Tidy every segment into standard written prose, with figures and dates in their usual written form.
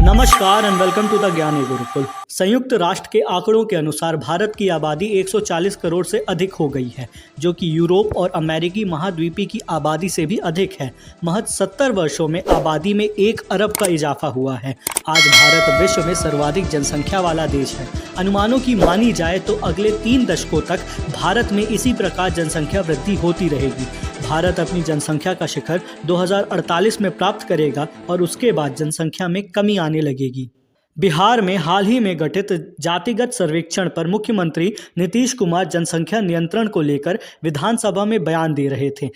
नमस्कार and welcome to the ज्ञानी गुरुकुल। संयुक्त राष्ट्र के आंकड़ों के अनुसार भारत की आबादी 140 करोड़ से अधिक हो गई है, जो कि यूरोप और अमेरिकी महाद्वीपीय की आबादी से भी अधिक है। महज 70 वर्षों में आबादी में 1 अरब का इजाफा हुआ है। आज भारत विश्व में सर्वाधिक जनसंख्या वाला देश है। अनुमानों की मानी जाए तो अगले 3 दशकों तक भारत में इसी प्रकार जनसंख्या वृद्धि होती रहेगी। भारत अपनी जनसंख्या का शिखर 2048 में प्राप्त करेगा और उसके बाद जनसंख्या में कमी आने लगेगी। बिहार में हाल ही में गठित जातिगत सर्वेक्षण पर मुख्यमंत्री नीतीश कुमार जनसंख्या नियंत्रण को लेकर विधानसभा में बयान दे रहे थे।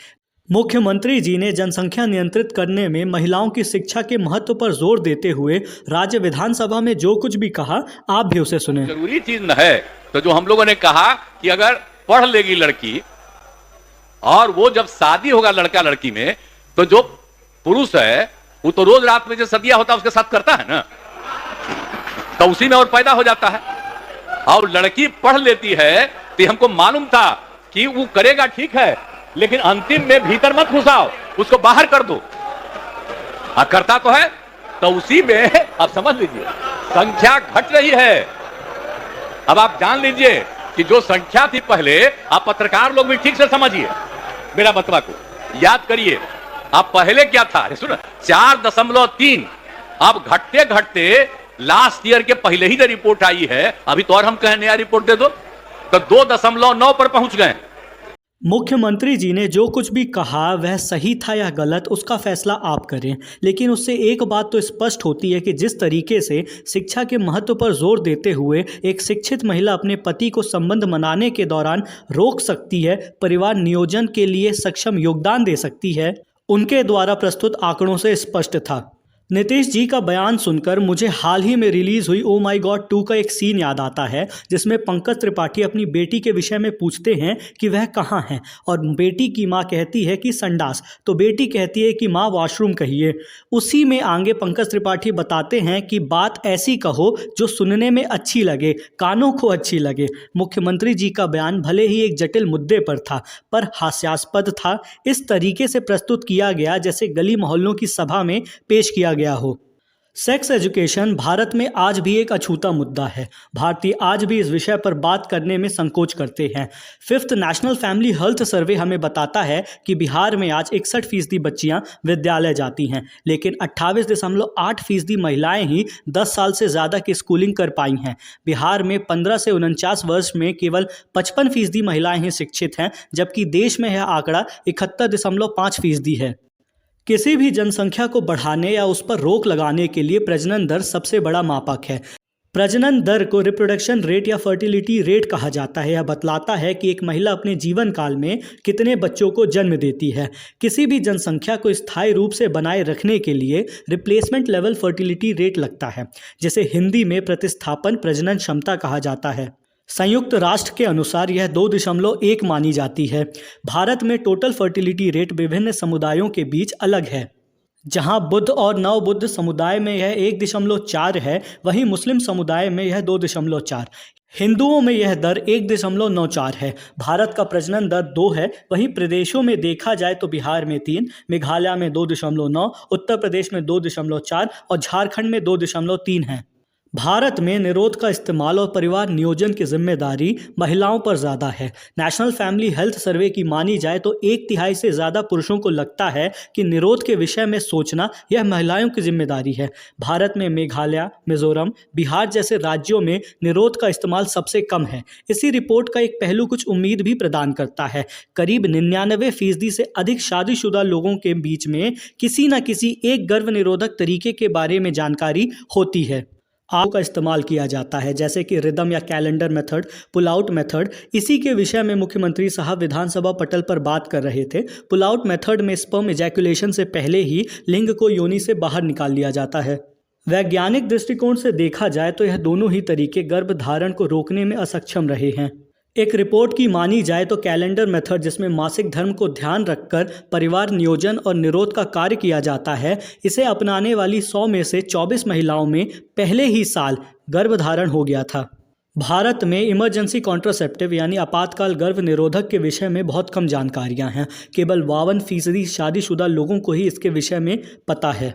मुख्यमंत्री जी ने जनसंख्या नियंत्रित करने में महिलाओं की शिक्षा के महत्व पर जोर देते हुए राज्य विधानसभा में जो कुछ भी कहा, आप भी उसे सुने। जरूरी चीज न है तो जो हम लोगों ने कहा कि अगर पढ़ लेगी लड़की और वो जब शादी होगा लड़का लड़की में, तो जो पुरुष है वो तो रोज रात में जो सदिया होता है उसके साथ करता है ना, तो उसी में और पैदा हो जाता है। और लड़की पढ़ लेती है तो हमको मालूम था कि वो करेगा, ठीक है, लेकिन अंतिम में भीतर मत घुसाओ, उसको बाहर कर दो। करता तो है, तो उसी में आप समझ लीजिए संख्या घट रही है। अब आप जान लीजिए कि जो संख्या थी पहले, आप पत्रकार लोग भी ठीक से समझिए मेरा बतवा को, याद करिए। आप पहले क्या था, सुनो, 4.3, अब घटते घटते लास्ट ईयर के पहले ही जो रिपोर्ट आई है, अभी तो और हम कहें नया रिपोर्ट दे दो, तो 2.9 पर पहुंच गए। मुख्यमंत्री जी ने जो कुछ भी कहा वह सही था या गलत, उसका फैसला आप करें, लेकिन उससे एक बात तो स्पष्ट होती है कि जिस तरीके से शिक्षा के महत्व पर जोर देते हुए एक शिक्षित महिला अपने पति को संबंध मनाने के दौरान रोक सकती है, परिवार नियोजन के लिए सक्षम योगदान दे सकती है, उनके द्वारा प्रस्तुत आंकड़ों से स्पष्ट था। नीतीश जी का बयान सुनकर मुझे हाल ही में रिलीज हुई ओ माई गॉड 2 का एक सीन याद आता है, जिसमें पंकज त्रिपाठी अपनी बेटी के विषय में पूछते हैं कि वह कहाँ है, और बेटी की माँ कहती है कि संडास, तो बेटी कहती है कि माँ वॉशरूम कहिए। उसी में आगे पंकज त्रिपाठी बताते हैं कि बात ऐसी कहो जो सुनने में अच्छी लगे, कानों को अच्छी लगे। मुख्यमंत्री जी का बयान भले ही एक जटिल मुद्दे पर था, पर हास्यास्पद था। इस तरीके से प्रस्तुत किया गया जैसे गली मोहल्लों की सभा में पेश किया गया हो। सेक्स एजुकेशन भारत में आज भी एक अछूता मुद्दा है। भारतीय आज भी इस विषय पर बात करने में संकोच करते हैं। 5th national family health survey हमें बताता है कि बिहार में आज 61% बच्चियां विद्यालय जाती हैं, लेकिन 28.8% महिलाएं ही 10 साल से ज़्यादा की स्कूलिंग कर पाई हैं। बिहार में 15 से 49 वर्ष में केवल 55% महिलाएं ही शिक्षित हैं, जबकि देश में यह आंकड़ा 71.5% है। किसी भी जनसंख्या को बढ़ाने या उस पर रोक लगाने के लिए प्रजनन दर सबसे बड़ा मापक है। प्रजनन दर को रिप्रोडक्शन रेट या फर्टिलिटी रेट कहा जाता है। यह बतलाता है कि एक महिला अपने जीवन काल में कितने बच्चों को जन्म देती है। किसी भी जनसंख्या को स्थायी रूप से बनाए रखने के लिए रिप्लेसमेंट लेवल फर्टिलिटी रेट लगता है, जिसे हिंदी में प्रतिस्थापन प्रजनन क्षमता कहा जाता है। संयुक्त राष्ट्र के अनुसार यह 2.1 मानी जाती है। भारत में टोटल फर्टिलिटी रेट विभिन्न समुदायों के बीच अलग है। जहां बुद्ध और नव बुद्ध समुदाय में यह 1.4 है, वहीं मुस्लिम समुदाय में यह 2.4, हिंदुओं में यह दर 1.94 है। भारत का प्रजनन दर 2 है। वहीं प्रदेशों में देखा जाए तो बिहार में 3, मेघालय में 2.9, उत्तर प्रदेश में 2.4 और झारखंड में 2.3 है। भारत में निरोध का इस्तेमाल और परिवार नियोजन की जिम्मेदारी महिलाओं पर ज़्यादा है। नेशनल फैमिली हेल्थ सर्वे की मानी जाए तो 1/3 से ज़्यादा पुरुषों को लगता है कि निरोध के विषय में सोचना यह महिलाओं की जिम्मेदारी है। भारत में मेघालय, मिजोरम, बिहार जैसे राज्यों में निरोध का इस्तेमाल सबसे कम है। इसी रिपोर्ट का एक पहलू कुछ उम्मीद भी प्रदान करता है। करीब 99% से अधिक शादीशुदा लोगों के बीच में किसी न किसी एक गर्भ निरोधक तरीके के बारे में जानकारी होती है। का इस्तेमाल किया जाता है, जैसे कि रिदम या calendar method, pull out method. इसी के विषय में मुख्यमंत्री साहब विधानसभा पटल पर बात कर रहे थे। पुल आउट मेथड में स्पर्म इजैकुलेशन से पहले ही लिंग को योनि से बाहर निकाल लिया जाता है। वैज्ञानिक दृष्टिकोण से देखा जाए तो यह दोनों ही तरीके गर्भधारण को रोकने में असक्षम रहे हैं। एक रिपोर्ट की मानी जाए तो कैलेंडर मेथड, जिसमें मासिक धर्म को ध्यान रखकर परिवार नियोजन और निरोध का कार्य किया जाता है, इसे अपनाने वाली 100 में से 24 महिलाओं में पहले ही साल गर्भधारण हो गया था। भारत में इमरजेंसी कॉन्ट्रासेप्टिव यानी आपातकाल गर्भ निरोधक के विषय में बहुत कम जानकारियां हैं। केवल 52% शादीशुदा लोगों को ही इसके विषय में पता है।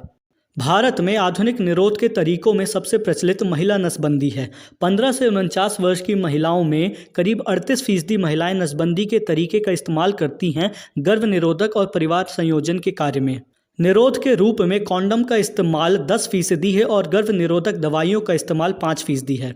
भारत में आधुनिक निरोध के तरीकों में सबसे प्रचलित महिला नसबंदी है। 15 से 49 वर्ष की महिलाओं में करीब 38% महिलाएं नसबंदी के तरीके का इस्तेमाल करती हैं गर्भ निरोधक और परिवार संयोजन के कार्य में। निरोध के रूप में कॉन्डम का इस्तेमाल 10% है और गर्भ निरोधक दवाइयों का इस्तेमाल 5% है।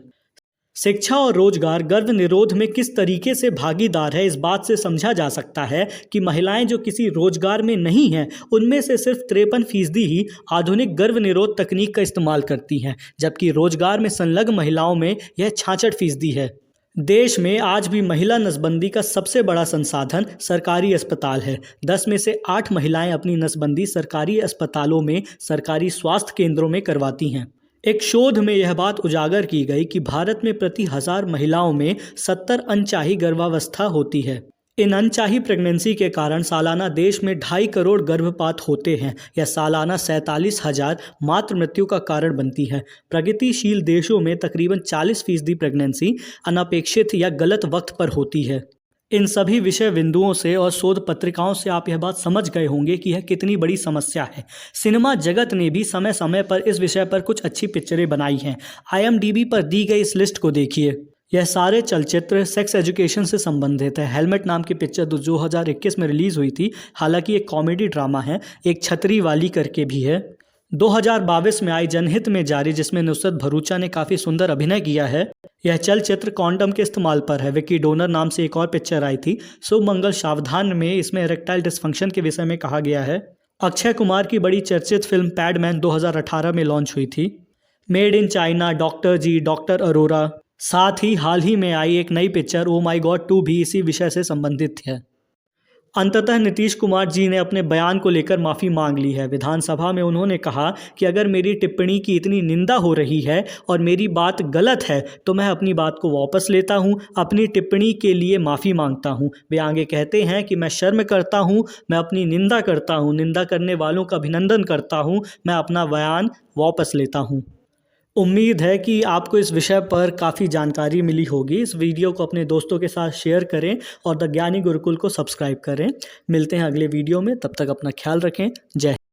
शिक्षा और रोजगार गर्भ निरोध में किस तरीके से भागीदार है, इस बात से समझा जा सकता है कि महिलाएं जो किसी रोजगार में नहीं हैं उनमें से सिर्फ 53% ही आधुनिक गर्भ निरोध तकनीक का इस्तेमाल करती हैं, जबकि रोजगार में संलग्न महिलाओं में यह 66% है। देश में आज भी महिला नसबंदी का सबसे बड़ा संसाधन सरकारी अस्पताल है। 10 में से 8 महिलाएं अपनी नसबंदी सरकारी अस्पतालों में सरकारी स्वास्थ्य केंद्रों में करवाती हैं। एक शोध में यह बात उजागर की गई कि भारत में प्रति 1000 महिलाओं में 70 अनचाही गर्भावस्था होती है। इन अनचाही प्रेगनेंसी के कारण सालाना देश में 2.5 करोड़ गर्भपात होते हैं या सालाना 47,000 मातृ मृत्यु का कारण बनती है। प्रगतिशील देशों में तकरीबन 40% प्रेगनेंसी अनपेक्षित या गलत वक्त पर होती है। इन सभी विषय बिंदुओं से और शोध पत्रिकाओं से आप यह बात समझ गए होंगे कि यह कितनी बड़ी समस्या है। सिनेमा जगत ने भी समय समय पर इस विषय पर कुछ अच्छी पिक्चरें बनाई हैं। IMDb पर दी गई इस लिस्ट को देखिए। यह सारे चलचित्र सेक्स एजुकेशन से संबंधित है। हेलमेट नाम की पिक्चर 2021 में रिलीज़ हुई थी। हालांकि एक कॉमेडी ड्रामा है। एक छतरी वाली करके भी है। 2022 में आई जनहित में जारी, जिसमें नुसरत भरूचा ने काफ़ी सुंदर अभिनय किया है। यह चलचित्र कॉन्डम के इस्तेमाल पर है। विकी डोनर नाम से एक और पिक्चर आई थी, शुभ मंगल सावधान में इसमें इरेक्टाइल डिस्फंक्शन के विषय में कहा गया है। अक्षय कुमार की बड़ी चर्चित फिल्म पैडमैन 2018 में लॉन्च हुई थी। Made in China, doctor ji, doctor Arora, साथ ही हाल ही में आई एक नई पिक्चर ओ माई गॉड 2 भी इसी विषय से संबंधित है। अंततः नीतीश कुमार जी ने अपने बयान को लेकर माफ़ी मांग ली है। विधानसभा में उन्होंने कहा कि अगर मेरी टिप्पणी की इतनी निंदा हो रही है और मेरी बात गलत है तो मैं अपनी बात को वापस लेता हूं, अपनी टिप्पणी के लिए माफ़ी मांगता हूं। वे आगे कहते हैं कि मैं शर्म करता हूं, मैं अपनी निंदा करता हूं, निंदा करने वालों का अभिनंदन करता हूं, मैं अपना बयान वापस लेता हूं। उम्मीद है कि आपको इस विषय पर काफ़ी जानकारी मिली होगी। इस वीडियो को अपने दोस्तों के साथ शेयर करें और द ज्ञानी गुरुकुल को सब्सक्राइब करें। मिलते हैं अगले वीडियो में, तब तक अपना ख्याल रखें। जय हिंद।